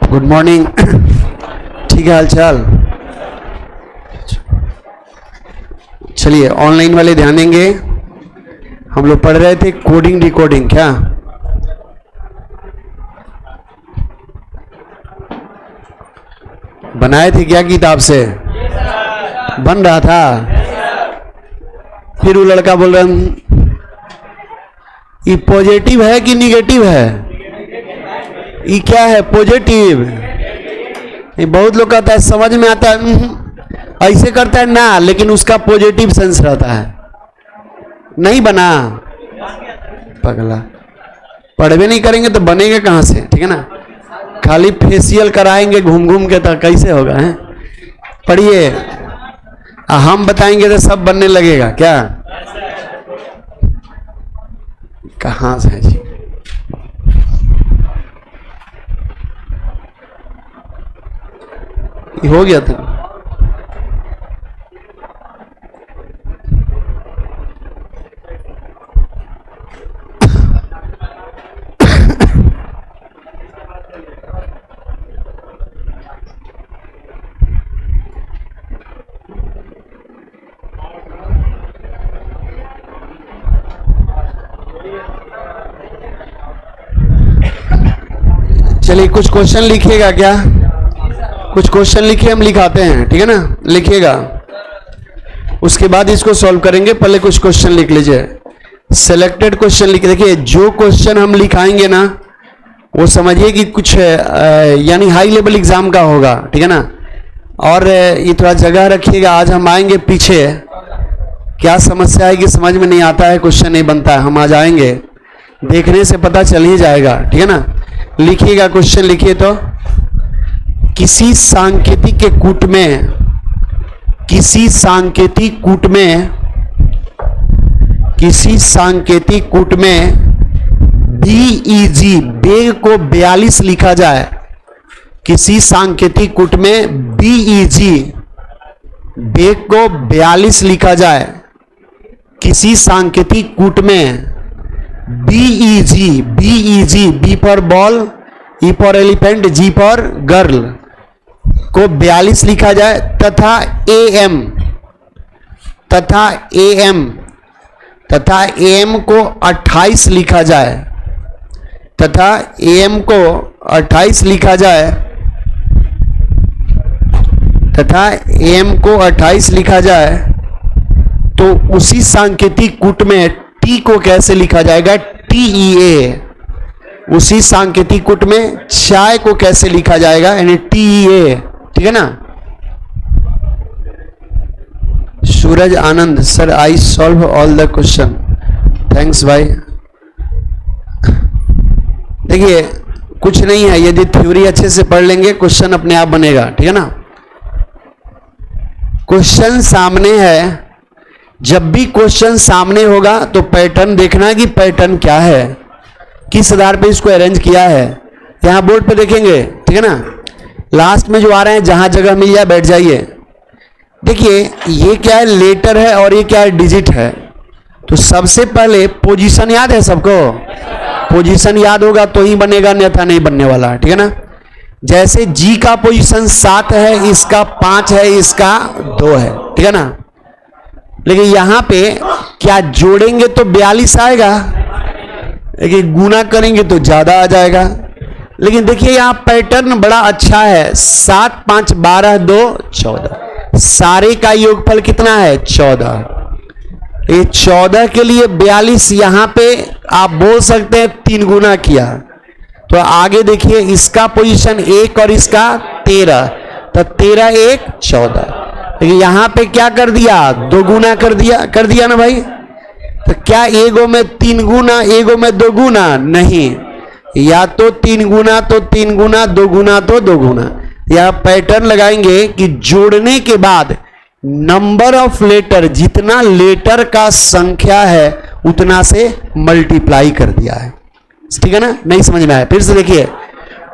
Good morning. ठीक है, हालचाल। चलिए, ऑनलाइन वाले ध्यान देंगे। हम लोग पढ़ रहे थे कोडिंग डिकोडिंग। क्या बनाए थे? क्या किताब से बन रहा था? फिर वो लड़का बोल रहा ये पॉजिटिव है कि निगेटिव है? ये क्या है? पॉजिटिव। ये बहुत लोग कहता है, समझ में आता है, ऐसे करता है ना, लेकिन उसका पॉजिटिव सेंस रहता है। नहीं बना पगला। पढ़वे नहीं करेंगे तो बनेगा कहां से? ठीक है ना। खाली फेशियल कराएंगे घूम घूम के तो कैसे होगा? है पढ़िए, हम बताएंगे तो सब बनने लगेगा क्या? कहां से जी? हो गया था। चलिए, कुछ क्वेश्चन लिखिएगा क्या? कुछ क्वेश्चन लिखिए, हम लिखाते हैं। ठीक है ना, लिखिएगा, उसके बाद इसको सॉल्व करेंगे। पहले कुछ क्वेश्चन लिख लीजिए, सिलेक्टेड क्वेश्चन लिख। देखिए, जो क्वेश्चन हम लिखाएंगे ना, वो समझिए कि कुछ यानी हाई लेवल एग्जाम का होगा। ठीक है ना। और ये थोड़ा जगह रखिएगा। आज हम आएंगे पीछे, क्या समस्या है कि समझ में नहीं आता है, क्वेश्चन नहीं बनता है। हम आज आएंगे, देखने से पता चल ही जाएगा। ठीक है ना। लिखिएगा, क्वेश्चन लिखिए। तो किसी सांकेतिक के कूट में, किसी सांकेतिक कूट में, किसी सांकेतिक कूट में बीईजी वेग को 42 लिखा जाए। किसी सांकेतिक कूट में बीईजी वेग को 42 लिखा जाए। किसी सांकेतिक कूट में B E G, B E G, B for ball, E for elephant, G for girl को 42 लिखा जाए, तथा एएम, तथा एएम, तथा एएम को 28 लिखा जाए, तथा एएम को 28 लिखा जाए, तथा एएम को 28 लिखा जाए, तो उसी सांकेतिक कूट में टी को कैसे लिखा जाएगा? टीईए। उसी सांकेतिक कूट में चाय को कैसे लिखा जाएगा? यानी टीईए। ठीक है ना। Suraj Anand, sir I solve all the question, thanks भाई। देखिए, कुछ नहीं है, यदि थ्योरी अच्छे से पढ़ लेंगे क्वेश्चन अपने आप बनेगा। ठीक है ना। क्वेश्चन सामने है, जब भी क्वेश्चन सामने होगा तो पैटर्न देखना कि पैटर्न क्या है, किस आधार पे इसको अरेंज किया है। यहां बोर्ड पे देखेंगे। ठीक है ना। लास्ट में जो आ रहे हैं, जहां जगह मिल जाए बैठ जाइए। देखिए, ये क्या है? लेटर है और ये क्या है? डिजिट है। तो सबसे पहले पोजीशन याद है सबको? पोजीशन याद होगा तो ही बनेगा, अन्यथा नहीं बनने वाला। ठीक है ना। जैसे जी का पोजीशन 7 है, इसका 5 है, इसका 2 है। ठीक है ना। लेकिन यहां पे क्या जोड़ेंगे तो 42 आएगा, लेकिन गुना करेंगे तो ज्यादा आ जाएगा। लेकिन देखिए, यहां पैटर्न बड़ा अच्छा है। 7 5 12 2 14, सारे का योगफल कितना है? 14। ये 14 के लिए 42 यहां पे आप बोल सकते हैं 3 गुना किया। तो आगे देखिए, इसका पोजीशन 1 और इसका 13, तो 13 1 14। लेकिन यहां पे क्या कर दिया? 2 गुना कर दिया ना भाई। तो क्या एगो में 3 गुना, एगो में 2 गुना? नहीं, या तो 3 गुना तो 3 गुना, 2 गुना तो 2 गुना। यह पैटर्न लगाएंगे कि जोड़ने के बाद नंबर ऑफ लेटर, जितना लेटर का संख्या है उतना से मल्टीप्लाई कर दिया है। ठीक है ना। नहीं समझ में आया? फिर से देखिए,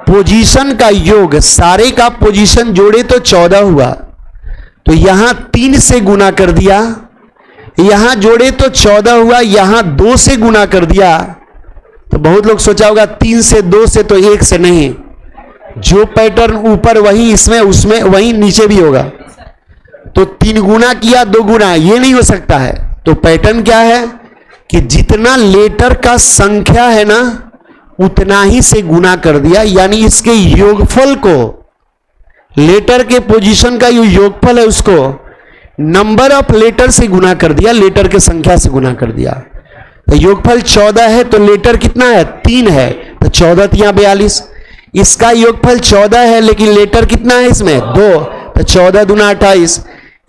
पोजीशन का योग, सारे का पोजीशन जोड़े तो 14 हुआ, तो यहां 3 से गुना कर दिया, यहां जोड़े तो 14 हुआ, यहां 2 से गुना कर दिया। तो बहुत लोग सोचा होगा 3 से 2 से, तो 1 से नहीं, जो पैटर्न ऊपर वही इसमें उसमें वही नीचे भी होगा। तो 3 गुना किया 2 गुना, ये नहीं हो सकता है। तो पैटर्न क्या है कि जितना लेटर का संख्या है ना उतना ही से गुना कर दिया, यानी इसके योगफल को, लेटर के पोजीशन का जो योगफल है उसको नंबर ऑफ लेटर से गुना कर दिया, लेटर के संख्या से गुना कर दिया। तो योगफल 14 है तो लेटर कितना है 3 है, तो 14 तिया 42। इसका योगफल 14 है लेकिन लेटर कितना है इसमें 2, तो 14 दूना 28।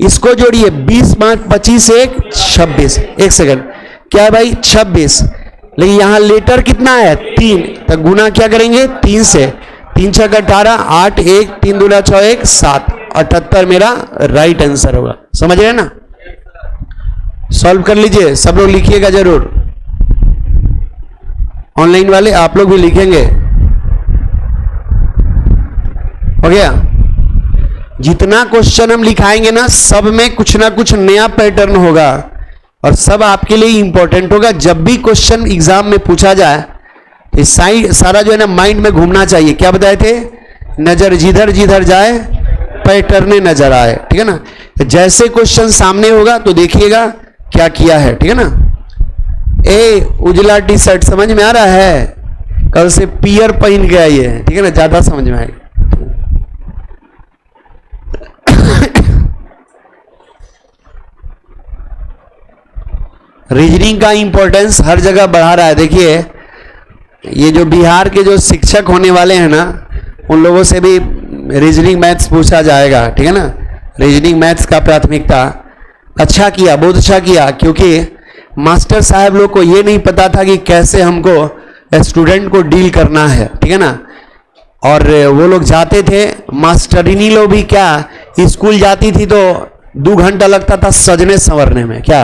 इसको जोड़िए 20 5 25 1 26। एक सेकंड, क्या है भाई 26, लेकिन यहां लेटर कितना है 3, तो गुना क्या करेंगे 3 से। 3 6 18 8 1 3 दूना 6 1 7, 78 मेरा राइट आंसर होगा। समझ रहे ना? सॉल्व कर लीजिए, सब लोग लिखिएगा जरूर, ऑनलाइन वाले आप लोग भी लिखेंगे। हो गया? जितना क्वेश्चन हम लिखाएंगे ना सब में कुछ ना कुछ नया पैटर्न होगा और सब आपके लिए इंपॉर्टेंट होगा। जब भी क्वेश्चन एग्जाम में पूछा जाए तो सारा जो है ना माइंड में घूमना चाहिए। क्या बताए थे? नजर जिधर जिधर जाए पैटर्न नजर आए, ठीक है ना? तो जैसे क्वेश्चन सामने होगा तो देखिएगा क्या किया है, ठीक है ना? ए उजला टी शर्ट समझ में आ रहा है? कल से पियर पहन के आइए, ठीक है ना, ज्यादा समझ में आएगा। रीजनिंग का इंपॉर्टेंस हर जगह बढ़ा रहा है। देखिए ये जो बिहार के जो शिक्षक होने वाले हैं ना उन लोगों से भी रीजनिंग मैथ्स पूछा जाएगा, ठीक है ना? रीजनिंग मैथ्स का प्राथमिकता। अच्छा किया, बहुत अच्छा किया, क्योंकि मास्टर साहब लोग को ये नहीं पता था कि कैसे हमको स्टूडेंट को डील करना है, ठीक है ना? और वो लोग जाते थे, मास्टरिनी लोग भी क्या स्कूल जाती थी तो 2 घंटा लगता था सजने संवरने में। क्या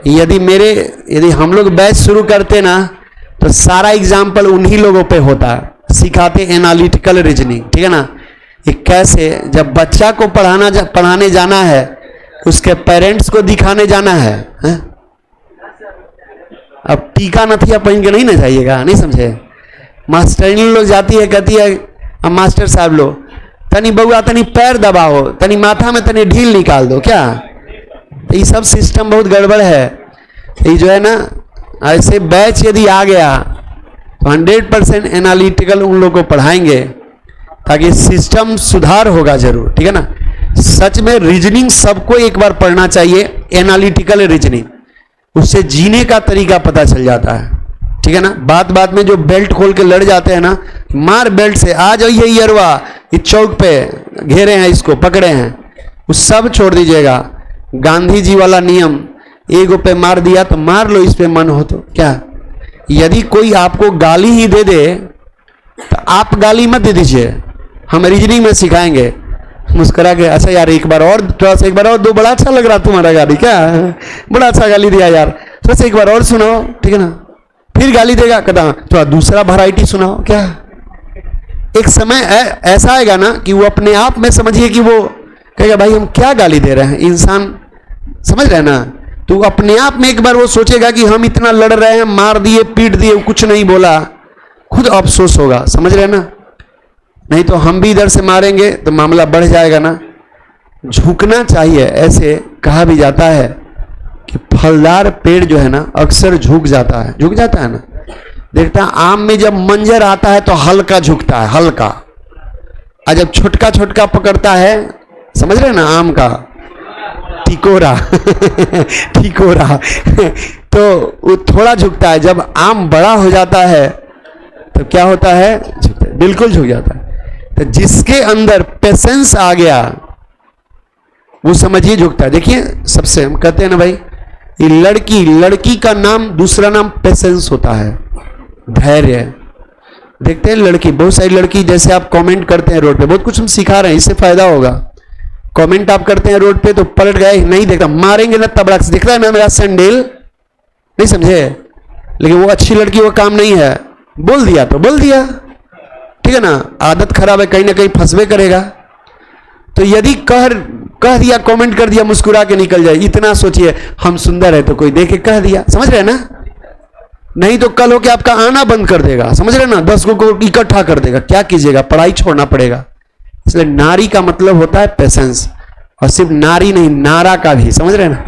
यदि हम लोग बैच शुरू करते ना तो सारा एग्जाम्पल उन्हीं लोगों पे होता, सिखाते एनालिटिकल रीजनिंग, ठीक है ना? ये कैसे जब बच्चा को पढ़ाने जाना है उसके पेरेंट्स को दिखाने जाना है, अब टीका नथिया पहन के नहीं ना जाइएगा, नहीं समझे? मास्टरिनी लोग जाती है, कहती है अब मास्टर साहब लोग तनी बउआ तनी पैर दबाओ, तनी माथा में तनी ढील निकाल दो। क्या तो ये सब सिस्टम बहुत गड़बड़ है। ये जो है ना ऐसे बैच यदि आ गया तो 100% एनालिटिकल उन लोगों को पढ़ाएंगे ताकि सिस्टम सुधार होगा जरूर, ठीक है ना? सच में रीजनिंग सबको एक बार पढ़ना चाहिए, एनालिटिकल रीजनिंग, उससे जीने का तरीका पता चल जाता है, ठीक है ना? बात बात में जो बेल्ट खोल के लड़ जाते हैं ना, मार बेल्ट से, आ जाइए यरवा इस चौक पे घेरे हैं, इसको पकड़े हैं, वो सब छोड़ दीजिएगा। गांधी जी वाला नियम, एगो पे मार दिया तो मार लो, इस पे मन हो तो। क्या यदि कोई आपको गाली ही दे दे तो आप गाली मत दे दीजिए, हम रीजनिंग में सिखाएंगे। मुस्कुरा के, अच्छा यार एक बार और थोड़ा सा, एक बार और दो, बड़ा अच्छा लग रहा तुम्हारा गाली, क्या बड़ा अच्छा गाली दिया यार, थोड़ा सा एक बार और सुनाओ, ठीक है ना? फिर गाली देगा, कहता थोड़ा दूसरा वैरायटी सुनाओ। क्या एक समय ऐसा आएगा ना कि वो अपने आप में समझिए कि वो कहेगा भाई हम क्या गाली दे रहे हैं, इंसान, समझ रहे हैं ना? तो अपने आप में एक बार वो सोचेगा कि हम इतना लड़ रहे हैं, मार दिए पीट दिए, कुछ नहीं बोला, खुद अफसोस होगा, समझ रहे हैं ना? नहीं तो हम भी इधर से मारेंगे तो मामला बढ़ जाएगा ना। झुकना चाहिए, ऐसे कहा भी जाता है कि फलदार पेड़ जो है ना अक्सर झुक जाता है ना। देखता आम में जब मंजर आता है तो हल्का झुकता है, हल्का, और जब छोटका छोटका पकड़ता है, समझ रहे ना, आम का टिकोरा टिकोरा तो वो थोड़ा झुकता है। जब आम बड़ा हो जाता है तो क्या होता है, झुकता है, बिल्कुल झुक जाता है। तो जिसके अंदर पेशेंस आ गया वो समझिए झुकता है। देखिए सबसे हम कहते हैं ना भाई, ये लड़की का नाम, दूसरा नाम पेशेंस होता है, धैर्य। देखते हैं लड़की, बहुत सारी लड़की, जैसे आप कमेंट करते हैं रोड पे, बहुत कुछ हम सिखा रहे हैं, इससे फायदा होगा। कमेंट आप करते हैं रोड पे तो पलट गए, नहीं देखता, मारेंगे ना तबड़क से, दिख रहा है ना मेरा सैंडल, नहीं समझे? लेकिन वो अच्छी लड़की, वो काम नहीं है, बोल दिया तो बोल दिया, ठीक है ना? आदत खराब है, कहीं ना कहीं फंसवे करेगा। तो यदि कह दिया, कमेंट कर दिया, मुस्कुरा के निकल जाए, इतना सोचिए हम सुंदर है तो कोई देखे कह दिया, समझ रहे हैं ना? नहीं तो कल होके आपका आना बंद कर देगा, समझ रहे ना, 10 को इकट्ठा कर देगा, क्या कीजिएगा, पढ़ाई छोड़ना पड़ेगा। इसलिए नारी का मतलब होता है पेशेंस, और सिर्फ नारी नहीं, नारा का भी, समझ रहे ना।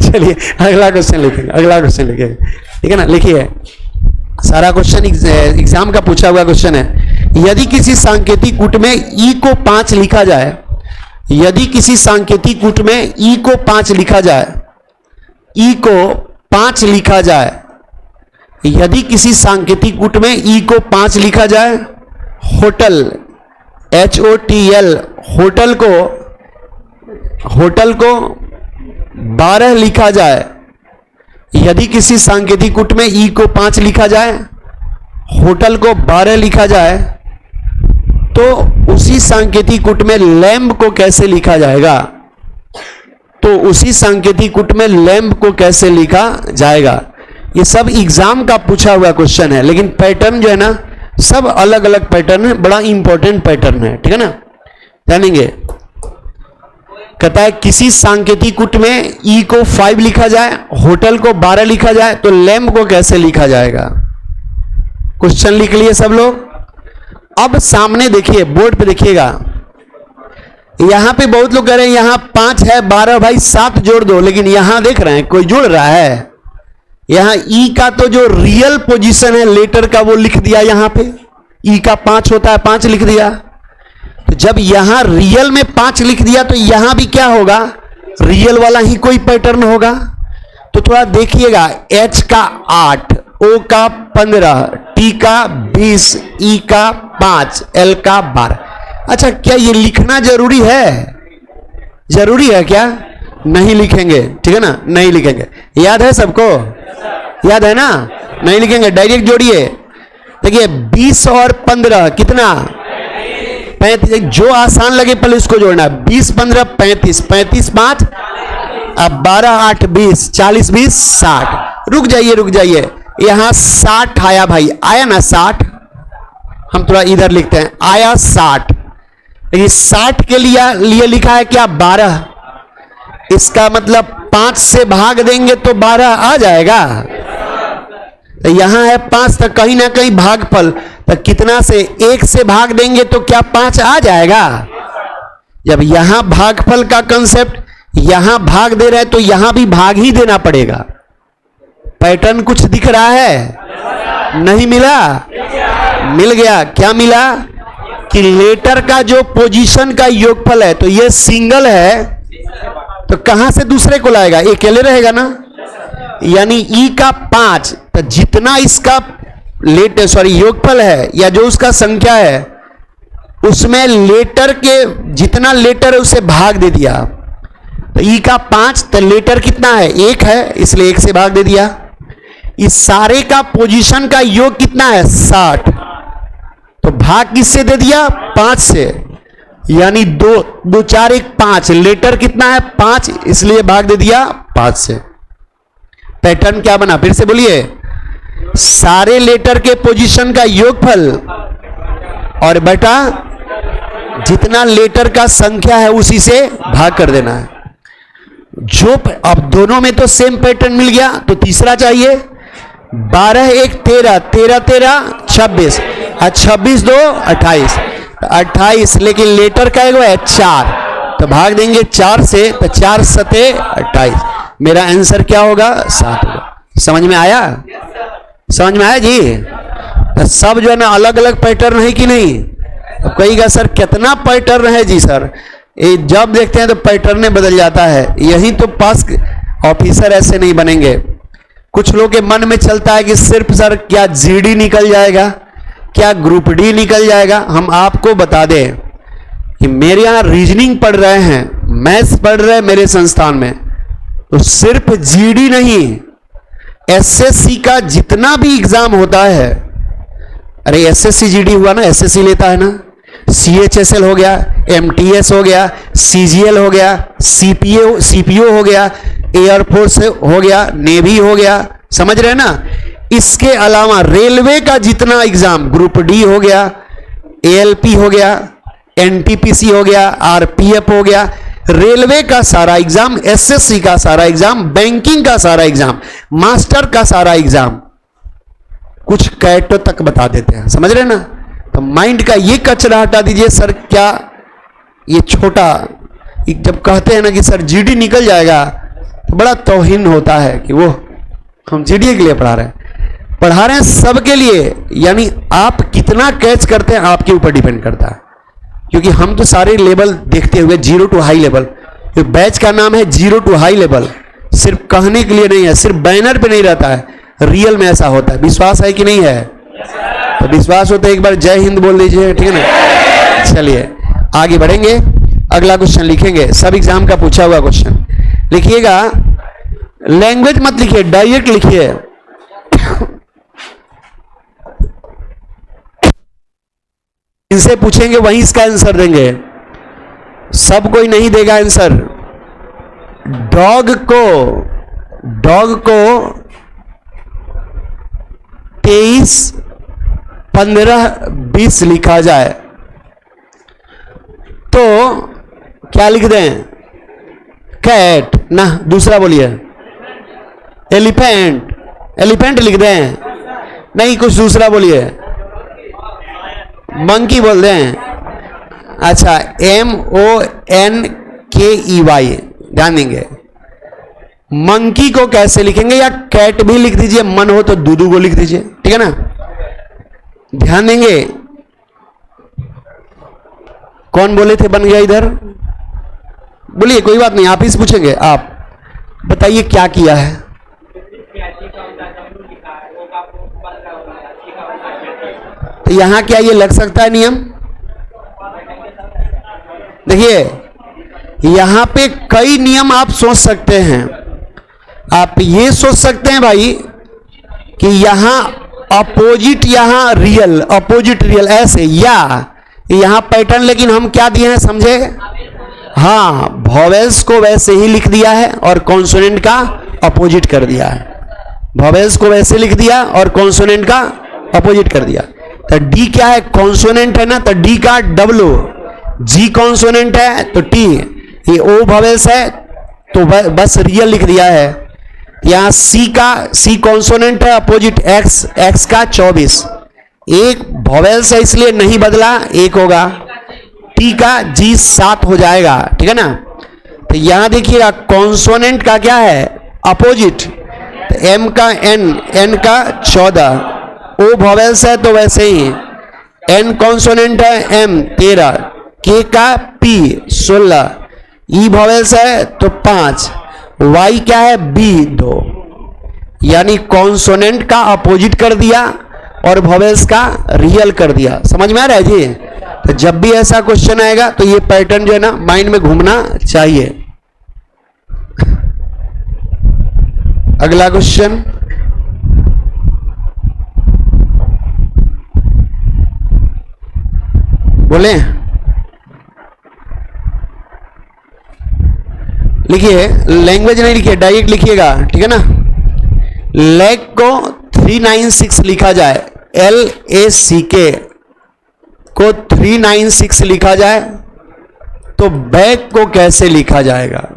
चलिए अगला क्वेश्चन लिखेंगे, अगला क्वेश्चन लिखेंगे, ठीक है ना। लिखिए, सारा क्वेश्चन एग्जाम का पूछा हुआ क्वेश्चन है। यदि किसी सांकेतिक कूट में ई को 5 लिखा जाए, यदि किसी सांकेतिक कूट में ई को 5 लिखा जाए, ई को 5 लिखा जाए, यदि किसी सांकेतिक कूट में ई को 5 लिखा जाए, होटल HOTL, होटल को 12 लिखा जाए, यदि किसी सांकेतिक कूट में ई को 5 लिखा जाए, होटल को 12 लिखा जाए, तो उसी सांकेतिक कूट में लैंब को कैसे लिखा जाएगा? तो उसी सांकेतिक कूट में लैंब को कैसे लिखा जाएगा? ये सब एग्जाम का पूछा हुआ क्वेश्चन है, लेकिन पैटर्न जो है ना, सब अलग अलग पैटर्न है, बड़ा इंपॉर्टेंट पैटर्न है, ठीक है ना, जानेंगे। कहता है किसी सांकेतिक कूट में ई को 5 लिखा जाए, होटल को 12 लिखा जाए, तो लैंब को कैसे लिखा जाएगा? क्वेश्चन लिख लिए सब लोग। अब सामने देखिए, बोर्ड पे देखिएगा, यहां पे बहुत लोग कह रहे हैं यहां 5 है, 12 भाई 7 जोड़ दो, लेकिन यहां देख रहे हैं कोई जोड़ रहा है? यहां ई का तो जो रियल पोजीशन है लेटर का वो लिख दिया, यहां पे ई का 5 होता है, 5 लिख दिया। तो जब यहां रियल में 5 लिख दिया तो यहां भी क्या होगा? रियल वाला ही कोई पैटर्न होगा। तो थोड़ा देखिएगा, H का 8, O का 15, T का 20, E का 5, L का 12। अच्छा, क्या ये लिखना जरूरी है? जरूरी है क्या? नहीं लिखेंगे, ठीक है ना, नहीं लिखेंगे। याद है सबको? याद है ना? नहीं लिखेंगे, डायरेक्ट जोड़िए। देखिए 20 और 15 कितना? 35। जो आसान लगे पहले उसको जोड़ना। 20 15 35, 35 5, अब 12 8 20, 40 20 60। रुक जाइए, रुक जाइए, यहां 60 आया भाई, आया ना 60? हम थोड़ा इधर लिखते हैं, आया 60। ये 60 के लिए लिखा है क्या? 12। इसका मतलब 5 से भाग देंगे तो 12 आ जाएगा। तो यहां है 5, तक कहीं ना कहीं भागफल, तो कितना से 1 से भाग देंगे तो क्या 5 आ जाएगा? जब यहां भागफल का कंसेप्ट, यहां भाग दे रहे हैं तो यहां भी भाग ही देना पड़ेगा। पैटर्न कुछ दिख रहा है? नहीं मिला? मिल गया। क्या मिला? कि लेटर का जो पोजीशन का योगफल है, तो ये सिंगल है, तो कहां से दूसरे को लाएगा? अकेले रहेगा ना। यानी ई का 5, तो जितना इसका योगफल है या जो उसका संख्या है, उसमें लेटर के जितना लेटर है उसे भाग दे दिया। तो ई का 5, तो लेटर कितना है? 1 है, इसलिए 1 से भाग दे दिया। इस सारे का पोजीशन का योग कितना है? 60। तो भाग किससे दे दिया? 5 से। यानी 2 4 1 5, लेटर कितना है? 5, इसलिए भाग दे दिया 5 से। पैटर्न क्या बना? फिर से बोलिए। सारे लेटर के पोजीशन का योगफल, और बेटा जितना लेटर का संख्या है उसी से भाग कर देना है। जो अब दोनों में तो सेम पैटर्न मिल गया, तो तीसरा चाहिए। 12 1 13, 13 13 26, 26 2 28, 28, लेकिन लेटर का है 4, तो भाग देंगे 4 से, तो 4 7 28। मेरा आंसर क्या होगा? 7 होगा। समझ में आया? समझ में आया जी? तो सब जो है ना अलग अलग पैटर्न है कि नहीं? तो कहेगा सर कितना पैटर्न है जी सर? ये जब देखते हैं तो पैटर्न बदल जाता है। यही तो पास ऑफिसर ऐसे नहीं बनेंगे। कुछ लोगों के मन में चलता है कि सिर्फ सर क्या GD निकल जाएगा, क्या ग्रुप D निकल जाएगा। हम आपको बता दें कि मेरे यहाँ रीजनिंग पढ़ रहे हैं, मैथ्स पढ़ रहे हैं मेरे संस्थान में, तो सिर्फ GD नहीं, SSC का जितना भी एग्जाम होता है, अरे SSC GD हुआ ना, SSC लेता है ना, CHSL हो गया, MTS हो गया, CGL हो गया, CPO हो गया, एयरफोर्स हो गया, नेवी हो गया, समझ रहे हैं ना। इसके अलावा रेलवे का जितना एग्जाम, ग्रुप D हो गया, ALP हो गया, NTPC हो गया, RPF हो गया, रेलवे का सारा एग्जाम, एसएससी का सारा एग्जाम, बैंकिंग का सारा एग्जाम, मास्टर का सारा एग्जाम, कुछ कैट तक बता देते हैं, समझ रहे ना। तो माइंड का ये कचरा हटा दीजिए। सर क्या ये छोटा, जब कहते हैं ना कि सर जीडी निकल जाएगा, तो बड़ा तौहीन होता है कि वो हम जीडी के लिए पढ़ा रहे हैं सबके लिए। यानी आप कितना कैच करते हैं आपके ऊपर डिपेंड करता है, क्योंकि हम तो सारे लेवल देखते हुए, जीरो टू हाई लेवल, ये बैच का नाम है जीरो टू हाई लेवल, सिर्फ कहने के लिए नहीं है, सिर्फ बैनर पे नहीं रहता है, रियल में ऐसा होता है। विश्वास है कि नहीं है? तो विश्वास हो तो एक बार जय हिंद बोल दीजिए, ठीक है ना। चलिए आगे बढ़ेंगे, अगला क्वेश्चन लिखेंगे, सब एग्जाम का पूछा हुआ क्वेश्चन लिखिएगा। लैंग्वेज मत लिखिए, डायरेक्ट लिखिए। इनसे पूछेंगे वहीं इसका आंसर देंगे, सब कोई नहीं देगा आंसर। डॉग को 23, 15, 20 लिखा जाए तो क्या लिख दें? कैट ना, दूसरा बोलिए एलिफेंट, एलिफेंट लिख दें? नहीं, कुछ दूसरा बोलिए, मंकी बोल दें? अच्छा, MONKEY ध्यान देंगे। मंकी को कैसे लिखेंगे, या कैट भी लिख दीजिए, मन हो तो दूधू को लिख दीजिए, ठीक है ना। ध्यान देंगे। कौन बोले थे बन गया इधर? बोलिए, कोई बात नहीं, आप ही से पूछेंगे। आप बताइए क्या किया है। तो यहां क्या ये लग सकता है नियम? देखिए यहां पे कई नियम आप सोच सकते हैं। आप ये सोच सकते हैं भाई कि यहां अपोजिट, यहां रियल, अपोजिट रियल, ऐसे, या यहां पैटर्न, लेकिन हम क्या दिए हैं समझे? हाँ, वॉवेल्स को वैसे ही लिख दिया है और कॉन्सोनेंट का अपोजिट कर दिया है। वॉवेल्स को वैसे लिख दिया और कॉन्सोनेंट का अपोजिट कर दिया। तो डी क्या है? कॉन्सोनेंट है ना, तो डी का डब्ल्यू, जी कॉन्सोनेंट है तो टी, ये ओ वॉवेल्स है तो बस रियल लिख दिया है। यहां सी कॉन्सोनेंट है, अपोजिट एक्स, एक्स का 24, एक वॉवेल्स है इसलिए नहीं बदला, एक होगा। टी का जी 7 हो जाएगा, ठीक है ना। तो यहां देखिएगा कॉन्सोनेंट का क्या है? अपोजिट, तो एम का एन का 14, ओ वॉवेल्स है तो वैसे ही, एन कॉन्सोनेंट है एम 13, के का पी 16, ई वॉवेल्स है तो 5, वाई क्या है? बी 2। यानी कॉन्सोनेंट का अपोजिट कर दिया और वॉवेल्स का रियल कर दिया। समझ में आ रहा है जी? तो जब भी ऐसा क्वेश्चन आएगा तो ये पैटर्न जो है ना माइंड में घूमना चाहिए। अगला क्वेश्चन, बोले लिखिए, लैंग्वेज नहीं लिखिए, डायरेक्ट लिखिएगा, ठीक है ना। लैग को 396 लिखा जाए, LACK को 396 लिखा जाए तो बैक को कैसे लिखा जाएगा?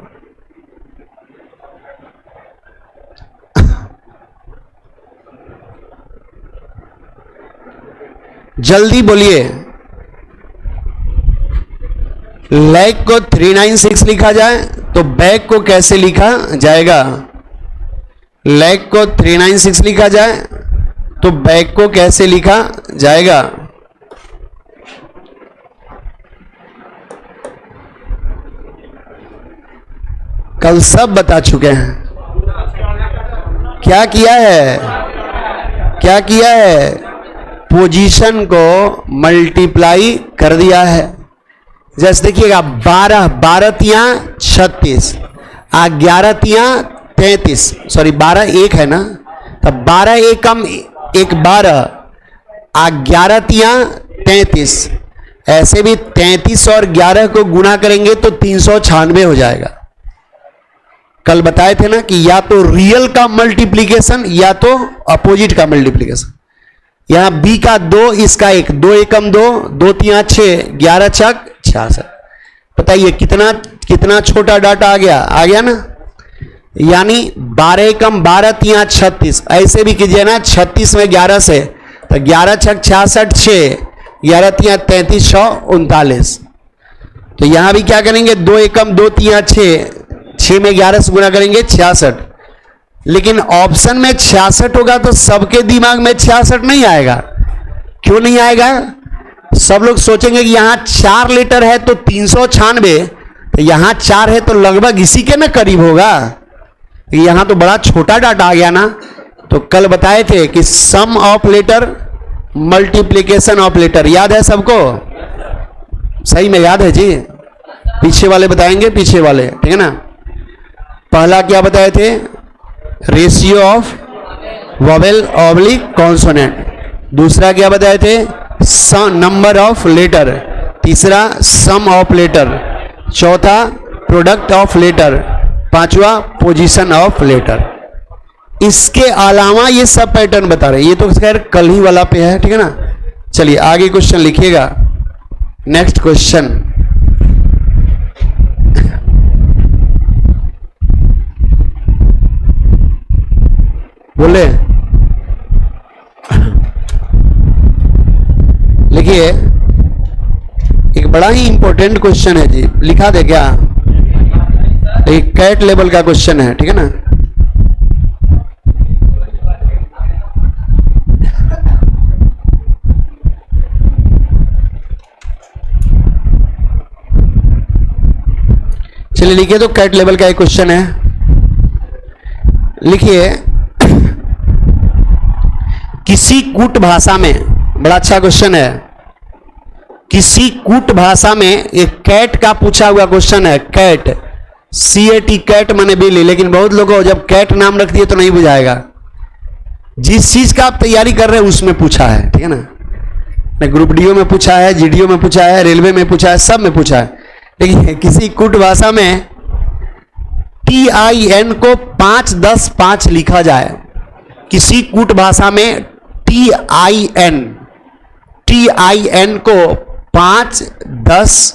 जल्दी बोलिए। लैग को 396 लिखा जाए तो बैक को कैसे लिखा जाएगा? लैग को 396 लिखा जाए तो बैक को कैसे लिखा जाएगा? कल सब बता चुके हैं। क्या किया है? क्या किया है? पोजीशन को मल्टीप्लाई कर दिया है। जैसे देखिएगा 12, 12 तिया 36, 11 तिया 33, सॉरी 12 1 है ना, तब 12 एकम 1 12, 11 तिया 33, ऐसे भी 33 और 11 को गुना करेंगे तो 396 हो जाएगा। कल बताए थे ना कि या तो रियल का मल्टीप्लीकेशन या तो अपोजिट का मल्टीप्लीकेशन। यहां बी का 2, इसका 1, 2 एकम 2, 2 तिया 6, 11 छक 66। बताइए कितना कितना छोटा डाटा आ गया ना। यानी 12 कम 12 3 36, ऐसे भी कीजिए ना 36 में 11 से, तो 11 छक 66, 6 11 3 33 6 39। तो यहां भी क्या करेंगे, 2 एकम 2 3 6, 6 में 11 से गुना करेंगे 66। लेकिन ऑप्शन में 66 होगा तो सबके दिमाग में 66 नहीं आएगा। क्यों नहीं आएगा? सब लोग सोचेंगे कि यहां 4 लीटर है तो 396, तो यहां 4 है तो लगभग इसी के ना करीब होगा। यहां तो बड़ा छोटा डाटा आ गया ना। तो कल बताए थे कि sum of letter, multiplication of letter, याद है सबको? सही में याद है जी? पीछे वाले बताएंगे, पीछे वाले, ठीक है ना। पहला क्या बताए थे? Ratio of vowel oblique consonant. दूसरा क्या बताए थे? Number of letter. तीसरा सम ऑफ लेटर। चौथा प्रोडक्ट ऑफ लेटर। पांचवा पोजीशन ऑफ लेटर। इसके अलावा ये सब पैटर्न बता रहे हैं। ये तो खैर कल ही वाला पे है, ठीक है ना। चलिए आगे क्वेश्चन लिखिएगा। नेक्स्ट क्वेश्चन, बोले लिखिए। एक बड़ा ही इंपॉर्टेंट क्वेश्चन है जी, लिखा दे क्या? एक कैट लेवल का क्वेश्चन है, ठीक है ना। चलिए लिखिए, तो कैट लेवल का एक क्वेश्चन है, लिखिए। किसी कूट भाषा में, बड़ा अच्छा क्वेश्चन है, किसी कूट भाषा में एक कैट का पूछा हुआ क्वेश्चन है। कैट, CAT, कैट माने बिल्ली। लेकिन बहुत लोगों जब कैट नाम रख दिए तो नहीं बुझाएगा। जिस चीज का आप तैयारी कर रहे हैं उसमें पूछा है, ठीक है ना। ग्रुप DO में पूछा है, GDO में पूछा है, रेलवे में पूछा है, सब में पूछा है। लेकिन किसी कूट भाषा में TIN को 5 10 5 लिखा जाए। किसी कूट भाषा में TIN को 5 10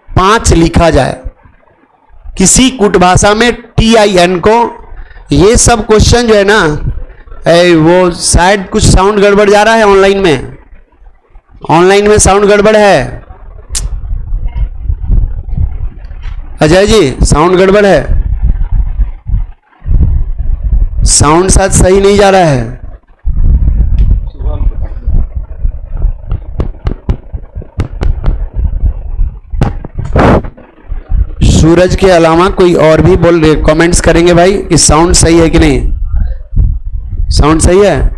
5 लिखा जाए। किसी कूट भाषा में TIN को, ये सब क्वेश्चन जो है ना, वो शायद कुछ साउंड गड़बड़ जा रहा है ऑनलाइन में। ऑनलाइन में साउंड गड़बड़ है अजय जी, साउंड गड़बड़ है। साउंड शायद सही नहीं जा रहा है। सूरज के अलावा कोई और भी बोल रहे, कमेंट्स करेंगे भाई कि साउंड सही है कि नहीं। साउंड सही है?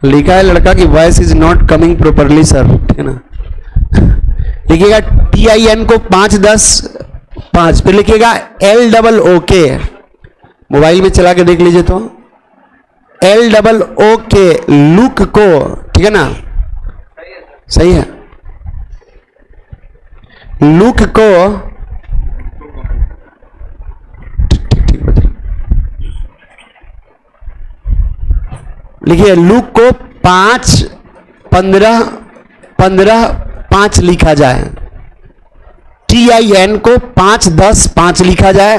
लिखा है लड़का की voice is not coming properly sir, ठीक है ना। लिखिएगा TIN को 5 10 5, फिर लिखिएगा LOOK। मोबाइल में चला के देख लीजिए तो LOOK, लुक को, ठीक है ना। सही है। लुक को लिखिए, लुक को 5 15 15 5 लिखा जाए। TIN को 5 10 5 लिखा जाए।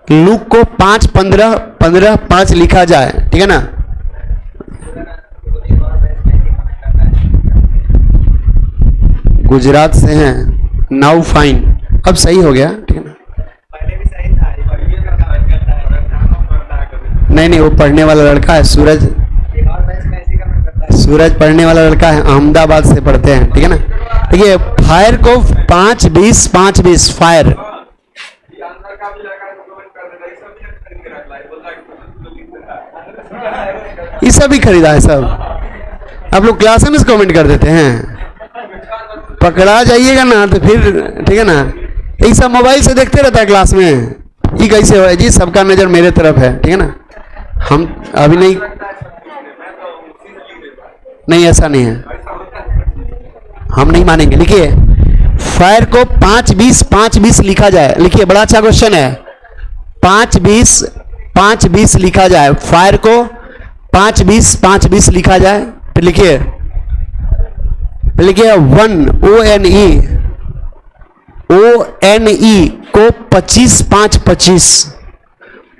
लुक को 5 15 15 5 लिखा जाए, ठीक है ना। गुजरात से हैं, नाउ फाइन, अब सही हो गया, ठीक है ना। नहीं, वो पढ़ने वाला लड़का है, सूरज पढ़ने वाला लड़का है, अहमदाबाद से पढ़ते हैं, ठीक है ना। देखिए, फायर को 5 20 5 20 फायर। ये सब भी खरीदा है सब। आप लोग क्लास में कमेंट कर देते हैं, पकड़ा जाइएगा ना तो फिर, ठीक है ना। ये सब मोबाइल से देखते रहता है क्लास में। ये कैसे हो जी? सबका नजर मेरे तरफ है, ठीक है ना। हम अभी नहीं ऐसा नहीं है, हम नहीं मानेंगे। लिखिए, फायर को 5 20 5 20 लिखा जाए। लिखिए, बड़ा अच्छा क्वेश्चन है। 5 20 5 20 लिखा जाए। फायर को 5 20 5 20 लिखा जाए। फिर लिखिए 1 ONE ONE को 25 5 25,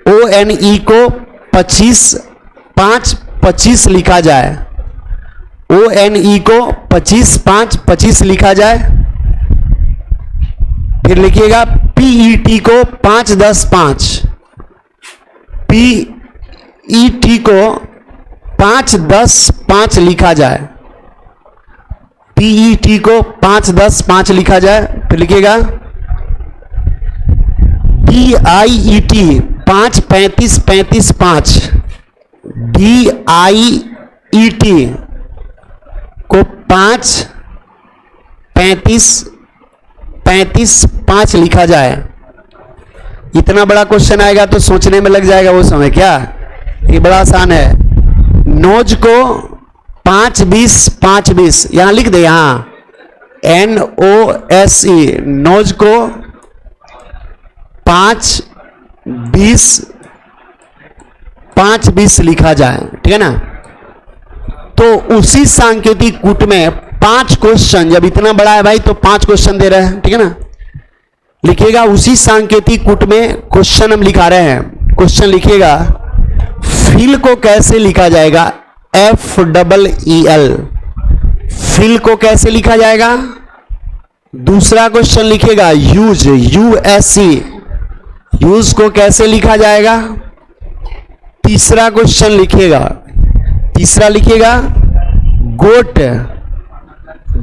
ONE को 25 5 25 लिखा जाए, ONE को 25 5 25 लिखा जाए। फिर लिखिएगा PET को 5 10 5, PET को 5 10 5 लिखा जाए, PET को 5 10 5 लिखा जाए। फिर लिखिएगा DIET 5 35 35 5, DIET को 5 35 35 5 लिखा जाए। इतना बड़ा क्वेश्चन आएगा तो सोचने में लग जाएगा वो समय, क्या ये बड़ा आसान है। नोज को 5 20 5 20 यहां लिख दे, यहां NOSE, नोज को 5 20 5 20 लिखा जाए, ठीक है ना। तो उसी सांकेतिक कूट में 5 क्वेश्चन, जब इतना बड़ा है भाई तो 5 क्वेश्चन दे रहे हैं, ठीक है ना। लिखिएगा उसी सांकेतिक कूट में क्वेश्चन हम लिखा रहे हैं। क्वेश्चन लिखिएगा फिल को कैसे लिखा जाएगा, FEEL, फिल को कैसे लिखा जाएगा। दूसरा क्वेश्चन लिखिएगा यूज, USE, यूज को कैसे लिखा जाएगा। तीसरा क्वेश्चन लिखिएगा, तीसरा लिखिएगा गोट,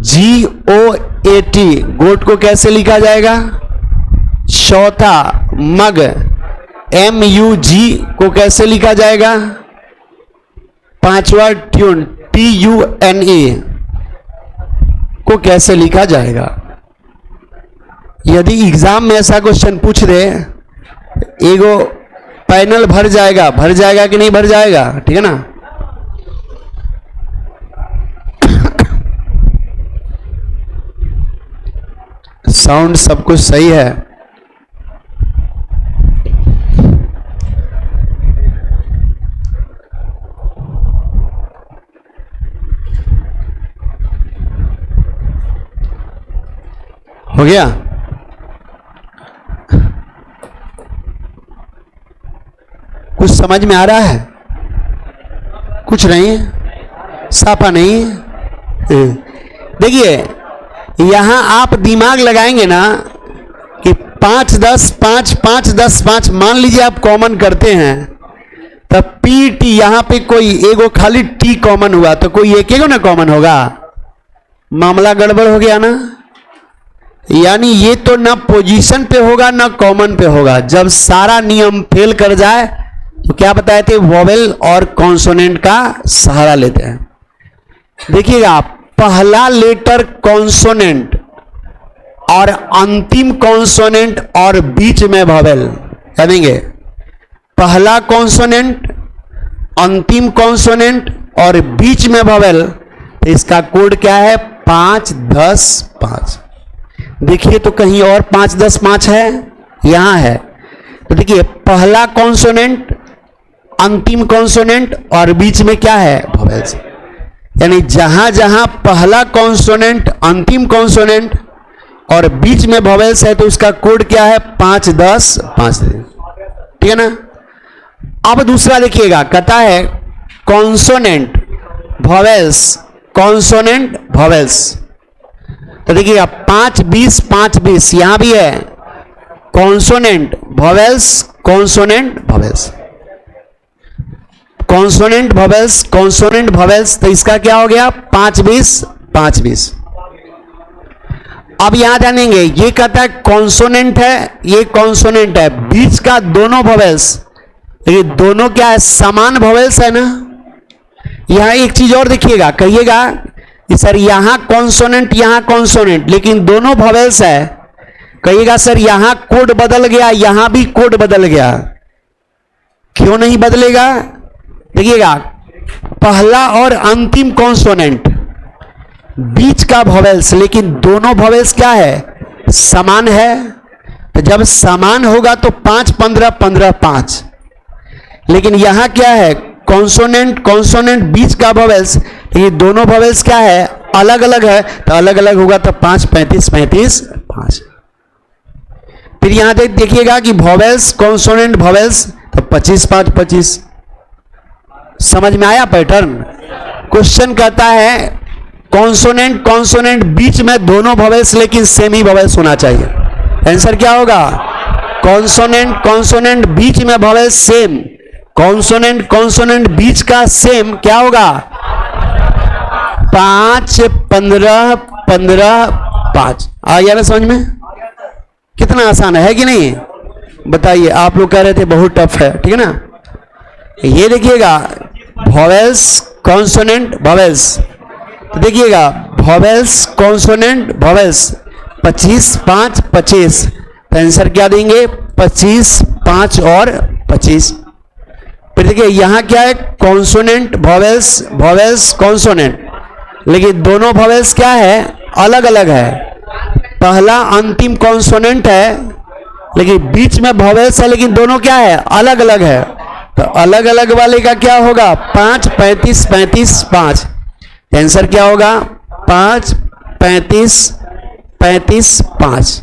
GOAT, गोट को कैसे लिखा जाएगा। चौथा मग, MUG को कैसे लिखा जाएगा। पांचवा ट्यून, TUNE को कैसे लिखा जाएगा। यदि एग्जाम में ऐसा क्वेश्चन पूछ दे, एगो पैनल भर जाएगा कि नहीं भर जाएगा, ठीक है ना। साउंड सब कुछ सही है। हो गया। कुछ समझ में आ रहा है, कुछ नहीं, साफा नहीं। देखिए यहां आप दिमाग लगाएंगे ना कि 5 10 5 5 10 5, मान लीजिए आप कॉमन करते हैं तब PET यहां पे कोई एगो खाली T कॉमन हुआ तो कोई एक एगो ना कॉमन होगा, मामला गड़बड़ हो गया ना। यानी ये तो ना पोजीशन पे होगा ना कॉमन पे होगा। जब सारा नियम फेल कर जाए तो क्या बताए थे, वोवेल और कॉन्सोनेंट का सहारा लेते हैं। देखिएगा पहला लेटर कॉन्सोनेंट और अंतिम कॉन्सोनेंट और बीच में वोवेल, यानी पहला कॉन्सोनेंट, अंतिम कॉन्सोनेंट और बीच में वोवेल, तो इसका कोड क्या है 5 10 5। देखिए तो कहीं और 5 10 5 है, यहां है। तो देखिए पहला कॉन्सोनेंट, अंतिम कॉन्सोनेंट और बीच में क्या है वोवेल्स, यानी जहां जहां पहला कॉन्सोनेंट, अंतिम कॉन्सोनेंट और बीच में वोवेल्स है तो उसका कोड क्या है 5 10 5, ठीक है ना। अब दूसरा देखिएगा, कहता है कॉन्सोनेंट वोवेल्स, कॉन्सोनेंट वोवेल्स। तो देखिएगा 5 20 5 20 यहां भी है consonant vowels, consonant vowels, consonant vowels, consonant vowels. तो इसका क्या हो गया 5 20 5 20। अब यहां जानेंगे, ये कहता है कॉन्सोनेंट है, ये कॉन्सोनेंट है, बीच का दोनों वोवेल्स, ये दोनों क्या है समान वोवेल्स है ना। यहां एक चीज और देखिएगा, कहिएगा सर यहां कॉन्सोनेंट यहां कॉन्सोनेंट लेकिन दोनों वोवेल्स है, कहिएगा सर यहां कोड बदल गया, यहां भी कोड बदल गया। क्यों नहीं बदलेगा, देखिएगा पहला और अंतिम कॉन्सोनेंट, बीच का वोवेल्स, लेकिन दोनों वोवेल्स क्या है समान है। तो जब समान होगा तो 5 15 15 5, लेकिन यहां क्या है कॉन्सोनेंट, कॉन्सोनेंट बीच का वोवेल्स, ये दोनों वोवेल्स क्या है अलग अलग है, तो अलग अलग होगा तो 5 35 35 5। फिर यहां तक देखिएगा कि वॉवेल्स कॉन्सोनेंट वॉवेल्स, तो 25 5 25। समझ में आया पैटर्न? क्वेश्चन कहता है कॉन्सोनेंट कॉन्सोनेंट बीच में दोनों वॉवेल्स लेकिन सेम ही वॉवेल्स होना चाहिए। आंसर क्या होगा? कॉन्सोनेंट कॉन्सोनेंट बीच में वॉवेल्स सेम, कॉन्सोनेंट कॉन्सोनेंट बीच का सेम क्या होगा? 5 15 15 5। आ गया ना समझ में? कितना आसान है कि नहीं? बताइए, आप लोग कह रहे थे बहुत टफ है, ठीक है ना? ये देखिएगा वॉवेल्स कॉन्सोनेंट वॉवेल्स, तो देखिएगा वॉवेल्स कॉन्सोनेंट वॉवेल्स 25 5 25, तो आंसर क्या देंगे? 25 5 और 25। फिर देखिए यहां क्या है? कॉन्सोनेंट वॉवेल्स वॉवेल्स कॉन्सोनेंट, लेकिन दोनों वॉवेल्स क्या है? अलग अलग है। पहला अंतिम कॉन्सोनेंट है लेकिन बीच में वॉवेल्स है, लेकिन दोनों क्या है? अलग अलग है। तो अलग अलग वाले का क्या होगा? 5 35 35 5। आंसर क्या होगा? 5 35 35 5।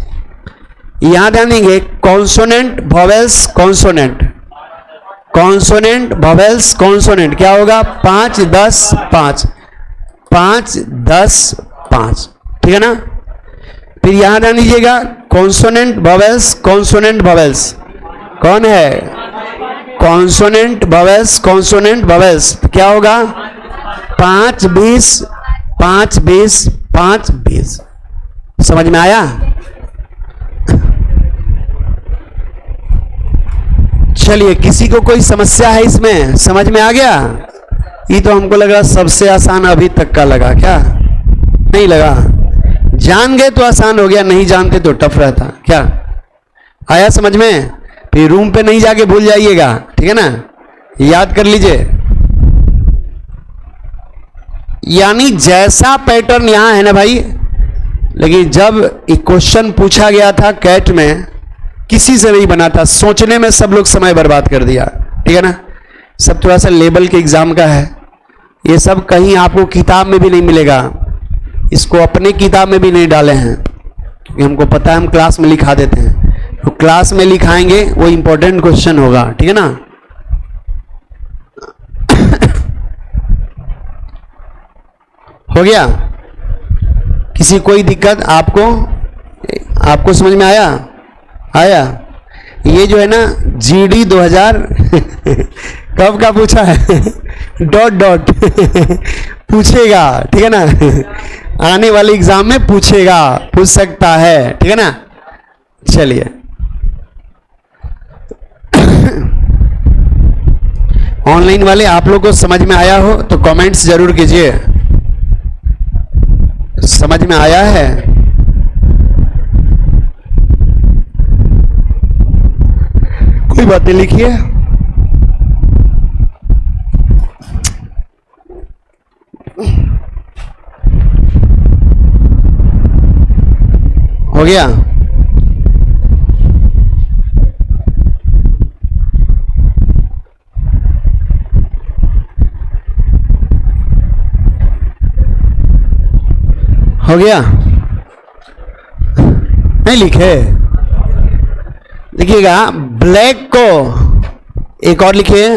यहां ध्यान देंगे consonant vowels consonant, consonant vowels consonant क्या होगा? 5 10 5 5 10 5, ठीक है ना? फिर यहां ध्यान दीजिएगा कॉन्सोनेंट वॉवेल्स कॉन्सोनेंट वॉवेल्स, कौन है? कॉन्सोनेंट वॉवेल्स कॉन्सोनेंट वॉवेल्स, तो क्या होगा? 5 20 5 20 5 20। समझ में आया? चलिए, किसी को कोई समस्या है इसमें? समझ में आ गया? ये तो हमको लगा सबसे आसान अभी तक का लगा, क्या नहीं लगा? जान गए तो आसान हो गया, नहीं जानते तो टफ रहता। क्या आया समझ में? फिर रूम पे नहीं जाके भूल जाइएगा, ठीक है ना? याद कर लीजिए। यानी जैसा पैटर्न यहां है ना भाई, लेकिन जब एक क्वेश्चन पूछा गया था कैट में, किसी से नहीं बना था, सोचने में सब लोग समय बर्बाद कर दिया, ठीक है ना? सब थोड़ा सा लेवल के एग्जाम का है, ये सब कहीं आपको किताब में भी नहीं मिलेगा, इसको अपने किताब में भी नहीं डाले हैं, क्योंकि हमको पता है हम क्लास में लिखा देते हैं, तो क्लास में लिखाएंगे वो इंपॉर्टेंट क्वेश्चन होगा, ठीक है ना? हो गया? किसी कोई दिक्कत आपको? आपको समझ में आया? आया? ये जो है ना जीडी 2000 कब का पूछा है? डॉट डॉट पूछेगा, ठीक है ना? आने वाले एग्जाम में पूछेगा, पूछ सकता है, ठीक है ना? चलिए, ऑनलाइन वाले आप लोग को समझ में आया हो तो कमेंट्स जरूर कीजिए। समझ में आया है? कोई बात नहीं, लिखिए। हो गया? हो गया? नहीं लिखे? देखिएगा ब्लैक को एक और लिखिए,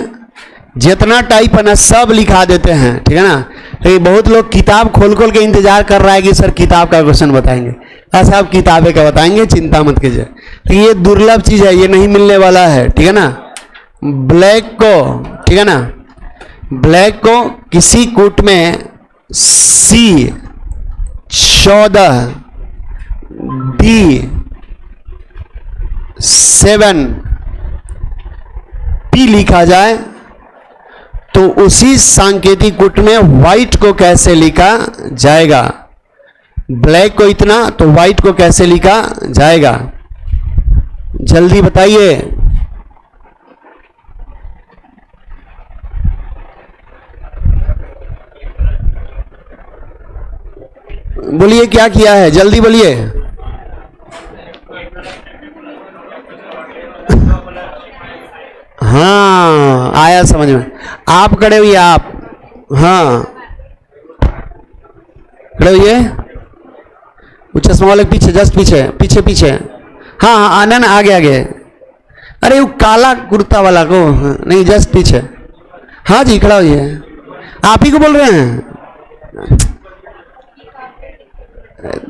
जितना टाइप है ना सब लिखा देते हैं, ठीक है ना? लेकिन बहुत लोग किताब खोल खोल के इंतजार कर रहा है कि सर किताब का क्वेश्चन बताएंगे। ऐसा आप किताबें का बताएंगे, चिंता मत कीजिए। तो ये दुर्लभ चीज है, ये नहीं मिलने वाला है, ठीक है ना? ब्लैक को, ठीक है ना? ब्लैक को किसी कूट में C 14 D 7 P लिखा जाए तो उसी सांकेतिक कूट में व्हाइट को कैसे लिखा जाएगा? ब्लैक को इतना तो व्हाइट को कैसे लिखा जाएगा? जल्दी बताइए। बोलिए क्या किया है, जल्दी बोलिए। हाँ आया समझ में। आप खड़े हुए, आप, हाँ खड़े हुए, चश्मा वाले पीछे, जस्ट पीछे पीछे पीछे। हाँ हाँ आनंद आगे आगे। अरे वो काला कुर्ता वाला को, नहीं जस्ट पीछे। हाँ जी खड़ा होइए। आप ही को बोल रहे हैं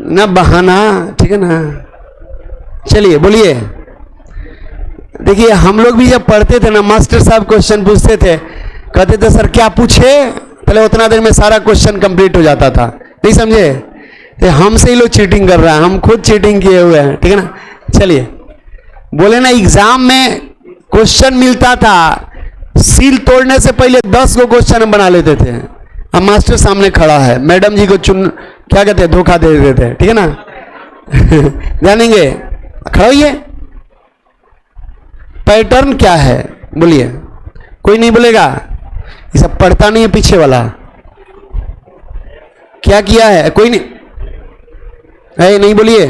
ना, बहाना, ठीक है ना। चलिए बोलिए। देखिए हम लोग भी जब पढ़ते थे ना, मास्टर साहब क्वेश्चन पूछते थे, कहते थे सर क्या पूछे, पहले उतना देर में सारा क्वेश्चन कंप्लीट हो जाता था। नहीं समझे? तो हमसे ही लोग चीटिंग कर रहा है, हम खुद चीटिंग किए हुए हैं, ठीक है ना। चलिए बोले ना, एग्जाम में क्वेश्चन मिलता था, सील तोड़ने से पहले 10 गो क्वेश्चन हम बना लेते थे। अब मास्टर सामने खड़ा है, मैडम जी को क्या कहते हैं, धोखा दे देते हैं, ठीक है ना। जानेंगे, खड़ा होइए। पैटर्न क्या है बोलिए। कोई नहीं बोलेगा, ये सब पढ़ता नहीं है पीछे वाला। क्या किया है, कोई नहीं, नहीं बोलिए,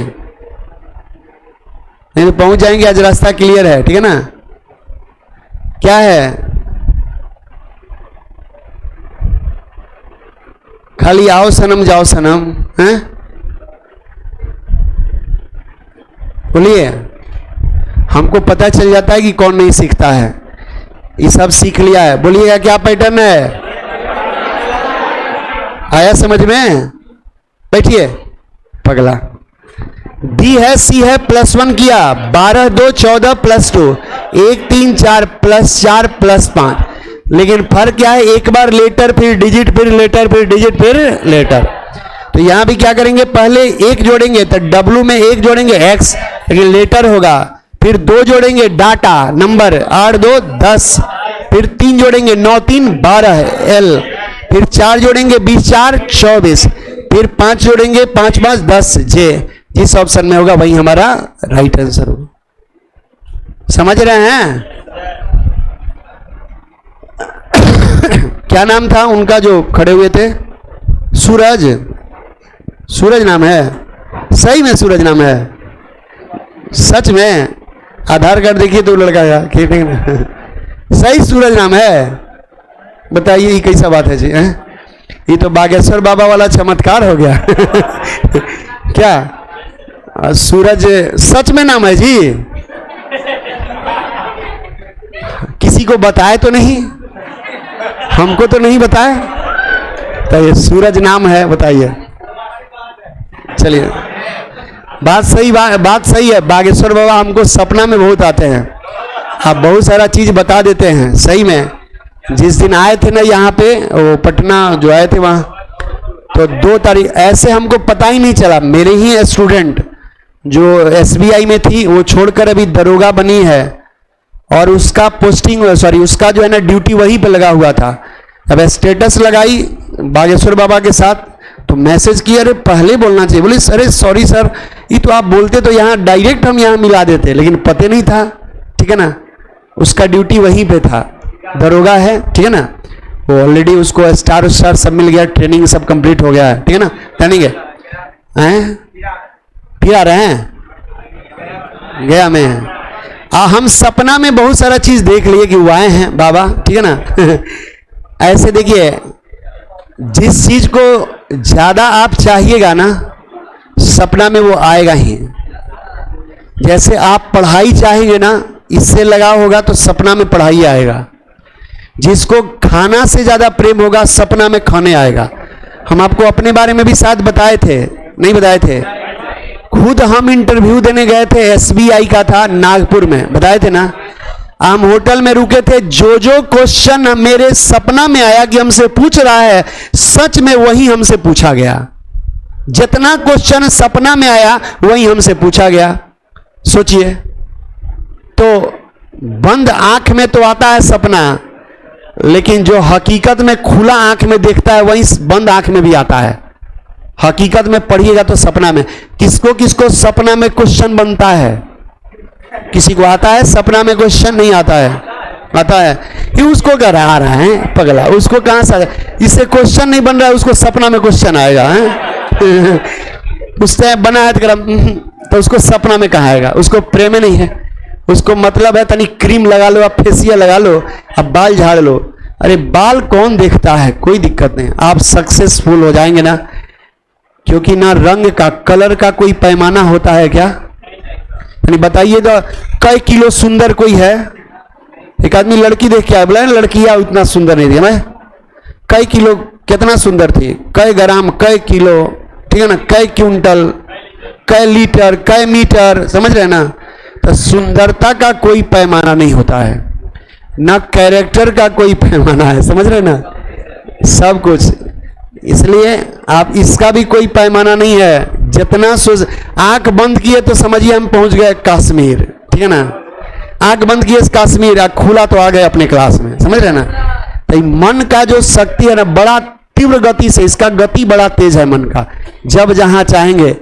नहीं तो पहुंच जाएंगे। आज रास्ता क्लियर है, ठीक है ना। क्या है, खाली आओ सनम जाओ सनम, हैं? बोलिए। हमको पता चल जाता है कि कौन नहीं सीखता है, ये सब सीख लिया है। बोलिएगा क्या पैटर्न है, आया समझ में? बैठिए पगला। बी है, सी है, +1 किया, 12 2 14 +2, 1 3 4 +4 +5। लेकिन फर्क क्या है, एक बार लेटर फिर डिजिट फिर लेटर फिर डिजिट फिर लेटर। तो यहां भी क्या करेंगे, पहले 1 जोड़ेंगे तो W में 1 जोड़ेंगे X, लेकिन लेटर होगा। फिर 2 जोड़ेंगे डाटा नंबर, 8 2 10। फिर 3 जोड़ेंगे 9 3 12 L। फिर 4 जोड़ेंगे 20 4 24। फिर 5 जोड़ेंगे 5 5 10 J। जिस ऑप्शन में होगा वही हमारा राइट आंसर होगा। समझ रहे हैं? क्या नाम था उनका जो खड़े हुए थे? सूरज। सूरज नाम है? सही में सूरज नाम है? सच में? आधार कार्ड देखिए तो लड़का का सही सूरज नाम है? बताइए ये कैसा बात है जी, है? ये तो बागेश्वर बाबा वाला चमत्कार हो गया। क्या सूरज सच में नाम है जी? किसी को बताए तो नहीं? हमको तो नहीं बताया। तो ये सूरज नाम है, बताइए। चलिए बात सही है। बागेश्वर बाबा हमको सपना में बहुत आते हैं, आप बहुत सारा चीज बता देते हैं। सही में जिस दिन आए थे ना यहाँ पे, वो पटना जो आए थे वहाँ, तो 2 तारीख ऐसे हमको पता ही नहीं चला। मेरे ही स्टूडेंट जो SBI में थी, वो छोड़कर अभी दरोगा बनी है, और उसका पोस्टिंग उसका जो है ना ड्यूटी वहीं पे लगा हुआ था। अब स्टेटस लगाई बागेश्वर बाबा के साथ, तो मैसेज किया, अरे पहले बोलना चाहिए। बोले अरे सॉरी सर, ये तो आप बोलते तो यहाँ डायरेक्ट हम यहाँ मिला देते, लेकिन पते नहीं था, ठीक है ना। उसका ड्यूटी वहीं पे था, दरोगा है, ठीक है ना। वो ऑलरेडी उसको स्टार सब मिल गया, ट्रेनिंग सब कंप्लीट हो गया है, ठीक है ना। ट्रेनिंग है, फिर आ रहे हैं गया में। हम सपना में बहुत सारा चीज देख लिए कि वो आए हैं बाबा, ठीक है ना। ऐसे देखिए, जिस चीज को ज्यादा आप चाहिएगा ना, सपना में वो आएगा ही। जैसे आप पढ़ाई चाहेंगे ना, इससे लगा होगा तो सपना में पढ़ाई आएगा। जिसको खाना से ज्यादा प्रेम होगा, सपना में खाने आएगा। हम आपको अपने बारे में भी शायद बताए थे, नहीं बताए थे? खुद हम इंटरव्यू देने गए थे, SBI का था नागपुर में, बताए थे ना। हम होटल में रुके थे, जो क्वेश्चन मेरे सपना में आया कि हमसे पूछ रहा है, सच में वही हमसे पूछा गया। जितना क्वेश्चन सपना में आया वही हमसे पूछा गया। सोचिए, तो बंद आंख में तो आता है सपना, लेकिन जो हकीकत में खुला आंख में देखता है वही बंद आंख में भी आता है। हकीकत में पढ़िएगा तो सपना में, किसको किसको सपना में क्वेश्चन बनता है? किसी को आता है सपना में क्वेश्चन? नहीं आता है? आता है। ये उसको करा रहा है पगला, उसको कहां से? इससे क्वेश्चन नहीं बन रहा है, उसको सपना में क्वेश्चन आएगा। उससे बना है तो उसको सपना में कहाँ आएगा? उसको प्रेम नहीं है, उसको मतलब है तनी क्रीम लगा लो, अब फेसियल लगा लो, अब बाल झाड़ लो। अरे बाल कौन देखता है? कोई दिक्कत नहीं, आप सक्सेसफुल हो जाएंगे ना। क्योंकि ना रंग का, कलर का कोई पैमाना होता है क्या? यानी बताइए तो कई किलो सुंदर कोई है? एक आदमी लड़की देख के आया, बोला लड़कियां उतना सुंदर नहीं थी, मैं कई किलो कितना सुंदर थी, कई ग्राम, कई किलो, ठीक है ना, कई क्विंटल, कई लीटर, कई मीटर, समझ रहे ना? तो सुंदरता का कोई पैमाना नहीं होता है, ना कैरेक्टर का कोई पैमाना है, समझ रहे ना? सब कुछ, इसलिए आप इसका भी कोई पैमाना नहीं है। जितना सोच, आंख बंद किए तो समझिए हम पहुंच गए कश्मीर, ठीक है ना? आंख बंद किए कश्मीर, आंख खुला तो आ गए अपने क्लास में, समझ रहे ना? तो मन का जो शक्ति है ना, बड़ा तीव्र गति से, इसका गति बड़ा तेज है मन का, जब जहां चाहेंगे।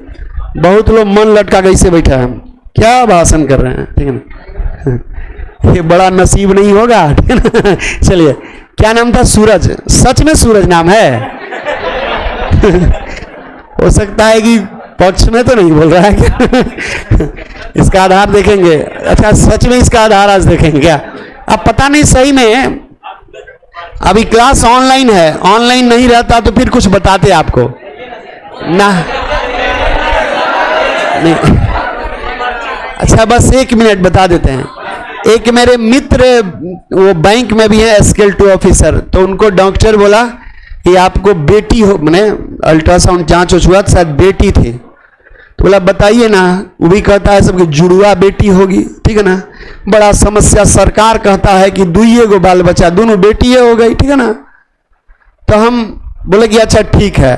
बहुत लोग मन लटका के इसे बैठे हैं, क्या भाषण कर रहे हैं, ठीक है ना? ये बड़ा नसीब नहीं होगा, ठीक है ना? चलिए, क्या नाम था? सूरज। सच में सूरज नाम है? हो सकता है कि पक्ष में तो नहीं बोल रहा है क्या? इसका आधार देखेंगे। अच्छा, सच में इसका आधार आज देखेंगे क्या? अब पता नहीं, सही में अभी क्लास ऑनलाइन है, ऑनलाइन नहीं रहता तो फिर कुछ बताते आपको ना, नहीं। अच्छा, बस 1 मिनट बता देते हैं। एक मेरे मित्र, वो बैंक में भी है SQL2 ऑफिसर, तो उनको डॉक्टर बोला कि आपको बेटी हो, मैंने अल्ट्रासाउंड जांच हुआ तो शायद बेटी थी, तो बोला बताइए ना। वो भी कहता है सबकी जुड़वा बेटी होगी, ठीक है ना? बड़ा समस्या, सरकार कहता है कि 2 बाल बच्चा, दोनों बेटी हो गई, ठीक है ना? तो हम बोले कि अच्छा ठीक है।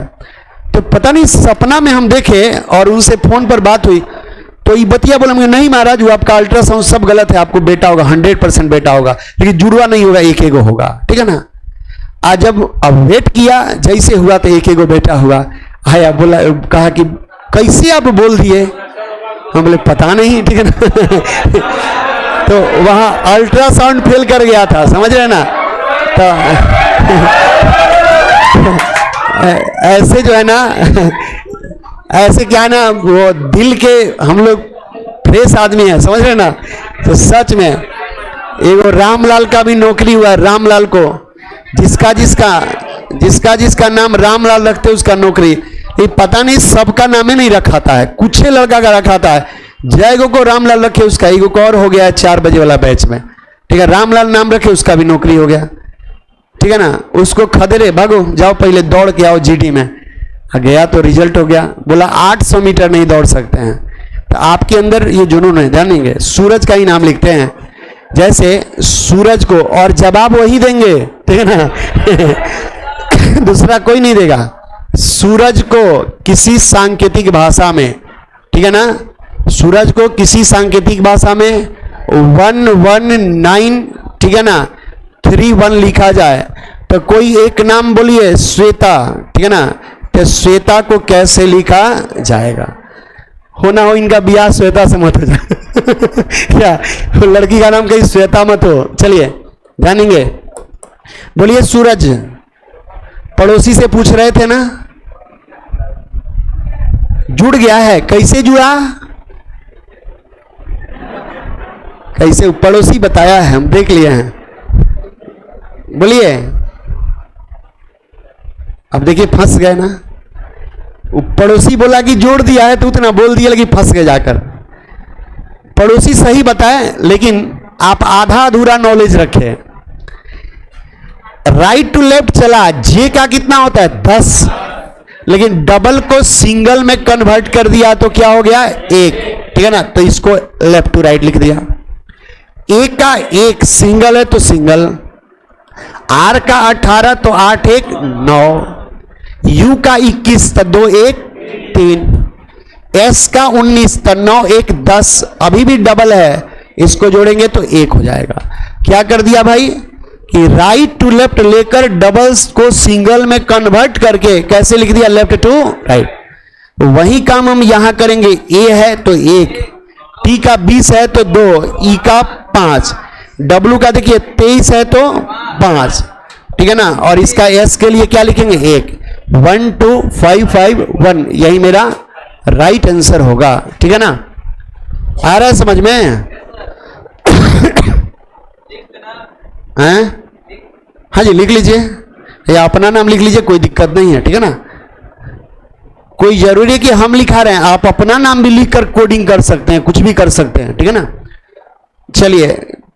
तो पता नहीं सपना में हम देखे और उनसे फोन पर बात हुई, तो ये बतिया बोले मुझे नहीं महाराज, वो आपका अल्ट्रासाउंड सब गलत है, आपको बेटा होगा, 100% बेटा होगा, लेकिन जुड़वा नहीं होगा, 1 होगा, ठीक है ना? आज जब अब वेट किया, जैसे हुआ तो 1 बेटा हुआ। आया, बोला, कहा कि कैसे आप बोल दिए? हम बोले पता नहीं, ठीक है ना? तो वहां अल्ट्रासाउंड फेल कर गया था, समझ रहे ना? तो ऐसे जो है ना, ऐसे क्या है ना, वो दिल के हम लोग फ्रेश आदमी है, समझ रहे ना? तो सच में एगो रामलाल का भी नौकरी हुआ, रामलाल को, जिसका जिसका नाम रामलाल रखते उसका नौकरी। ये पता नहीं सबका नाम ही नहीं रखाता है, कुछ लड़का का रखाता है। जयगो को रामलाल रखे, उसका एगो को और हो गया है 4 बजे वाला बैच में, ठीक है? रामलाल नाम रखे, उसका भी नौकरी हो गया, ठीक है ना? उसको खदेरे, भागो जाओ पहले दौड़ के आओ GD में। गया तो रिजल्ट हो गया, बोला 800 मीटर नहीं दौड़ सकते हैं। तो आपके अंदर ये जुनून है, जानेंगे? सूरज का ही नाम लिखते हैं, जैसे सूरज को, और जवाब वही देंगे, ठीक है ना? दूसरा कोई नहीं देगा। सूरज को किसी सांकेतिक भाषा में, ठीक है ना, सूरज को किसी सांकेतिक भाषा में 119, ठीक है ना, 31 लिखा जाए तो कोई एक नाम बोलिए, श्वेता, ठीक है ना? तो श्वेता को कैसे लिखा जाएगा? हो ना हो इनका ब्याह श्वेता से मत हो जाए। क्या लड़की का नाम कहीं श्वेता मत हो? चलिए जानेंगे। बोलिए सूरज। पड़ोसी से पूछ रहे थे ना, जुड़ गया है, कैसे जुड़ा? कैसे? पड़ोसी बताया है, हम देख लिए हैं। बोलिए। अब देखिए फंस गए ना, पड़ोसी बोला कि जोड़ दिया है तो उतना बोल दिया, लेकिन फंस गए जाकर। पड़ोसी सही बताए, लेकिन आप आधा अधूरा नॉलेज रखे। राइट टू लेफ्ट चला, जे का कितना होता है 10, लेकिन डबल को सिंगल में कन्वर्ट कर दिया तो क्या हो गया 1, ठीक है ना? तो इसको लेफ्ट टू राइट लिख दिया। एक का 1 सिंगल है तो सिंगल, आर का 18 तो 8 1 9, यू का 21 तो 2 1 3, एस का 19 तो 9 1 10, अभी भी डबल है, इसको जोड़ेंगे तो 1 हो जाएगा। क्या कर दिया भाई कि राइट टू लेफ्ट लेकर डबल्स को सिंगल में कन्वर्ट करके कैसे लिख दिया, लेफ्ट टू राइट। वही काम हम यहां करेंगे। ए है तो 1, टी का 20 है तो 2, ई का 5, डब्ल्यू का देखिए 23 है तो 5, ठीक है ना? और इसका एस के लिए क्या लिखेंगे 1, 1 2 5 5 1, यही मेरा राइट आंसर होगा, ठीक है ना? आ रहा है समझ में? हैं? हाँ जी लिख लीजिए, या अपना नाम लिख लीजिए, कोई दिक्कत नहीं है, ठीक है ना? कोई जरूरी है कि हम लिखा रहे हैं, आप अपना नाम भी लिखकर कोडिंग कर सकते हैं, कुछ भी कर सकते हैं, ठीक है ना। चलिए,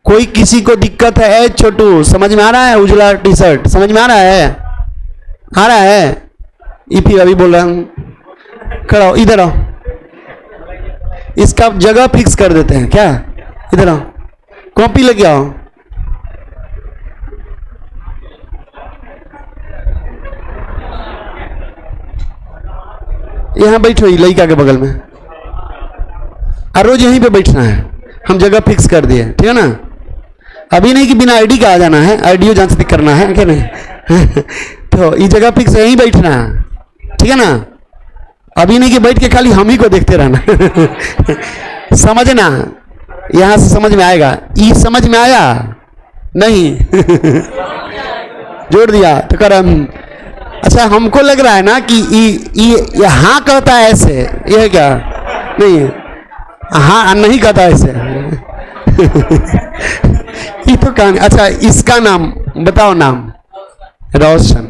कोई किसी को दिक्कत है? छोटू समझ में आ रहा है? उजला टी शर्ट समझ में आ रहा है? आ रहा है? ईपी अभी बोल रहा हूं, खड़ा हो, इधर आओ, इसका जगह फिक्स कर देते हैं क्या? इधर आओ, कॉपी लेके आओ। यहां बैठो, लड़का के बगल में, और रोज यहीं पे बैठना है, हम जगह फिक्स कर दिए, ठीक है ना। अभी नहीं कि बिना आईडी का आ जाना है, आईडी जांच करना है क्या नहीं तो ये जगह फिक्स यहीं बैठना है, ठीक है ना। अभी नहीं कि बैठ के खाली हम ही को देखते रहना समझना, यहां से समझ में आएगा। ई समझ में आया नहीं जोड़ दिया तो कर। अच्छा, हमको लग रहा है ना कि यहाँ कहता है ऐसे, यह क्या नहीं है, हाँ नहीं कहता ऐसे ये तो कहानी। अच्छा, इसका नाम बताओ, नाम रोशन,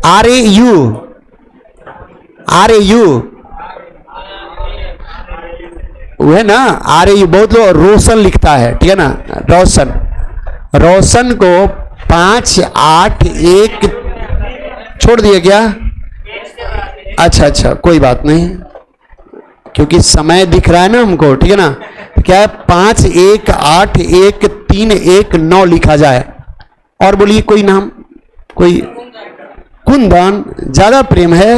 RAU, वो है ना, RAU, बहुत लोग रोशन लिखता है, ठीक है ना, रोशन। रोशन को 5, 8, 1 छोड़ दिए क्या? अच्छा, कोई बात नहीं, क्योंकि समय दिख रहा है ना हमको, ठीक है ना। क्या है? 5, 1, 8, 1, 3, 1, 9 लिखा जाए। और बोलिए कोई नाम, कोई कुंदन, ज्यादा प्रेम है।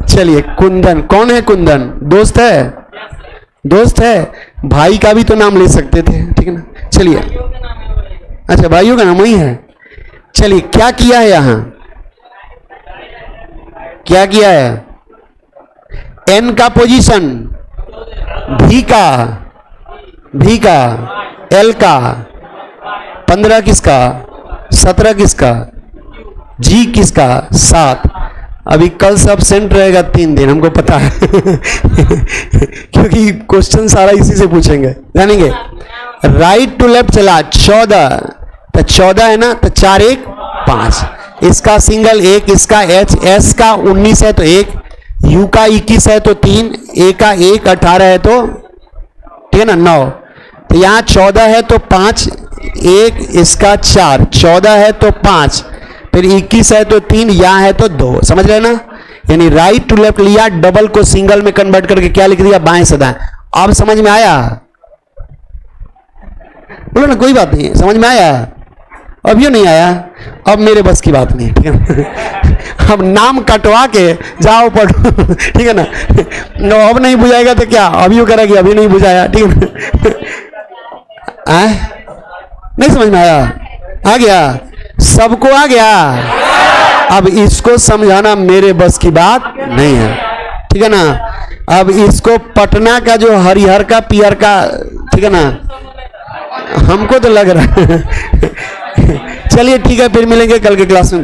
चलिए, कुंदन, कौन है कुंदन? दोस्त है, दोस्त है, भाई का भी तो नाम ले सकते थे, ठीक है ना। चलिए, अच्छा भाइयों का नाम वही है। चलिए, क्या किया है यहां, क्या किया है? N का पोजीशन, V का, L का, 15 किसका, 17 किसका, G किसका, 7। अभी कल से एब्सेंट रहेगा 3 दिन, हमको पता है क्योंकि क्वेश्चन सारा इसी से पूछेंगे, जानेंगे। राइट टू लेफ्ट चला 14, तो 14 है ना, तो 4, 1, 5। इसका सिंगल 1, इसका H, S का 19 है तो 1, U का 21 है तो 3, A का 1, 18 है तो, ठीक है ना, 9। तो यहाँ 14 है तो 5, 1, इसका 4, 14 है तो 5, फिर 21 है तो 3, यहाँ है तो 2, समझ रहे ना। यानी राइट टू लेफ्ट लिया, डबल को सिंगल में कन्वर्ट करके क्या लिख दिया, बाएं से दाएं। अब समझ में आया? बोलो ना, कोई बात नहीं, समझ में आया? अभी नहीं आया, अब मेरे बस की बात नहीं, ठीक है अब नाम कटवा के जाओ पढ़ो ठीक है ना। अब नहीं बुझाएगा तो क्या, अभी वो करेगी, अभी नहीं बुझाया, ठीक है ना। नहीं समझ में आया? आ गया सबको? आ गया? अब इसको समझाना मेरे बस की बात नहीं है, ठीक है ना। अब इसको पटना का जो हरिहर का पियर का, ठीक है ना, हमको तो लग रहा है चलिए ठीक है, फिर मिलेंगे कल के क्लास में।